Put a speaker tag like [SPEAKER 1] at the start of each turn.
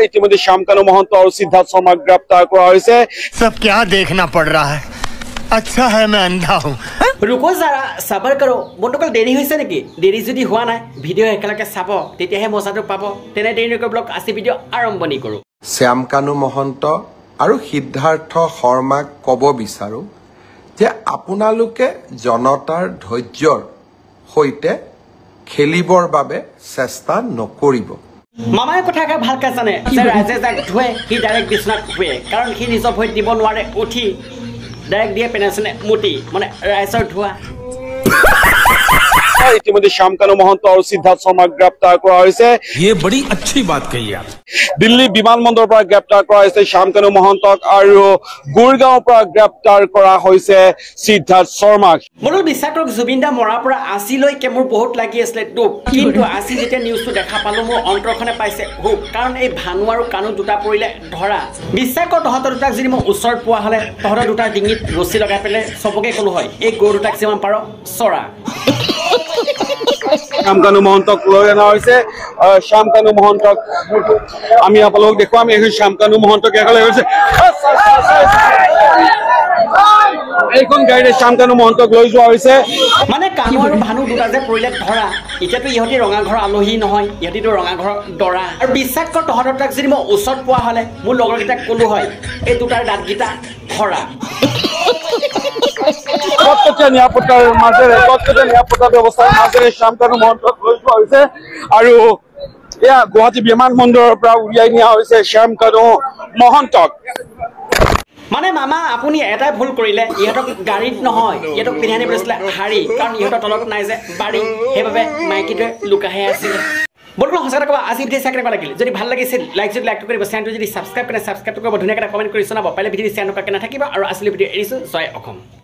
[SPEAKER 1] ইতিমধ্যে শ্যামকানু মহন্ত আৰু সিদ্ধাৰ্থ শৰ্মাক গ্ৰেপ্তাৰ কৰা হৈছে।
[SPEAKER 2] सब क्या देखना पड़ रहा है अच्छा है मैं अंधा हूँ
[SPEAKER 3] रुको जरा सबर करो बंधुकल देरी হৈছে নেকি দেৰি যদি হোৱা নাই ভিডিও একেলগে চাব তেতিয়াহে মজাটো পাব তেনে দেৰি নকৰি ব্লগ আজি ভিডিও আৰম্ভণি কৰো
[SPEAKER 4] শ্যামকানু মহন্ত আৰু সিদ্ধাৰ্থ শৰ্মাক ক'ব বিচাৰো যে আপোনালোকে জনতাৰ ধৈৰ্যৰ সৈতে খেলিবৰ বাবে চেষ্টা নকৰিব
[SPEAKER 3] মামাই কথা ভালকে জানে যে ৰাজে যাক ধুৱে সি ডাইৰেক্ট বিছনাত শুৱে কাৰণ সি নিজৰ ভৰিত দিব নোৱাৰে উঠি डायरेक्ट दिए पेनासने मुटी माने राइसर धुआ
[SPEAKER 1] ইতিমধ্যে শ্যামকানু মহন্ত আৰু সিদ্ধাৰ্থ শৰ্মাক গ্ৰেপ্তাৰ কৰা হৈছে।
[SPEAKER 5] ये बड़ी अच्छी बात कही आप
[SPEAKER 1] দিল্লী বিমানবন্দৰৰ পৰা গ্ৰেপ্তাৰ কৰা হৈছে শ্যামকানু মহন্তক আৰু গুৰগাঁৱৰ পৰা গ্ৰেপ্তাৰ কৰা হৈছে সিদ্ধাৰ্থ শৰ্মাক।
[SPEAKER 3] মোৰ বিশ্বাস কৰক জুবিনদা মৰাৰ পৰা আসিলৈকে মোৰ বহুত লাগি আছিল দুখ কিন্তু আসি যেতিয়া নিউজটো দেখা পালো মোৰ অন্তৰখনে পাইছে হুক কাৰণ এই ভানু আৰু কানু দুটা পৰিলে ধৰা বিশ্বাস কৰ তহঁতৰ দুটাক যদি মই ওচৰত পোৱা হলে তহঁতৰ দুটা ডিঙিত ৰছী লগাই পেলে সবকে কলো হয় এই গৰু দুটাক যিমান পাৰ চৰা
[SPEAKER 1] শ্যামকানু মহন্তক লৈ অনা হৈছে। শ্যামকানু মহন্তক আমি আপোনালোকক দেখুৱাম এই শ্যামকানু মহন্তক একেলগে হৈছে এইখন গাড়ীৰে শ্যামকানু মহন্তক লৈ যোৱা হৈছে
[SPEAKER 3] মানে কানু আৰু ভানু দুটা যে পৰিলে ধৰা এতিয়াতো ইহঁতি ৰঙা ঘৰ আলহী নহয় ইহঁতিতো ৰঙা ঘৰ দৰা আৰু বিশ্বাস কৰ তহঁতৰ দুটাক যদি মই ওচৰত পোৱা হলে মোৰ লগৰকেইটাক কলো হয় এই দুটাৰ দাঁতকেইটা ধৰা
[SPEAKER 1] কটকটীয়া নিৰাপত্তাৰ মাজেৰে কটকটীয়া নিৰাপত্তা ব্যৱস্থাৰ মাজেৰে শ্যামকানু মহন্তক লৈ যোৱা হৈছে আৰু এয়া গুৱাহাটী বিমানবন্দৰৰ পৰা উলিয়াই নিয়া হৈছে শ্যামকানু মহন্তক।
[SPEAKER 3] মানে মামা আপুনি এটাই ভুল কৰিলে ইহঁতক গাড়ীত নহয় ইহঁতক পিন্ধাই আনি পেলাইছিলে শাৰী কাৰণ ইহঁতৰ তলত নাই যে বাৰী সেইবাবে মাইকীটোৱে লুকাহে আছিলে বলবো সঁচা কথা আজি ভিডিও চাই কেনেকুৱা লাগিল যদি ভাল লাগিছিল লাইক কৰিব চেনেলটো যদি ছাবস্ক্ৰাইব কৰে ছাবস্ক্ৰাইব কৰিব ধুনীয়াকৈ কমেণ্ট কৰি জনাব পাৰিলে ভিডিও শ্বেয়াৰ নকৰাকৈ নাথাকিব আৰু আচলি ভিডিও এৰিছোঁ জয় অসম।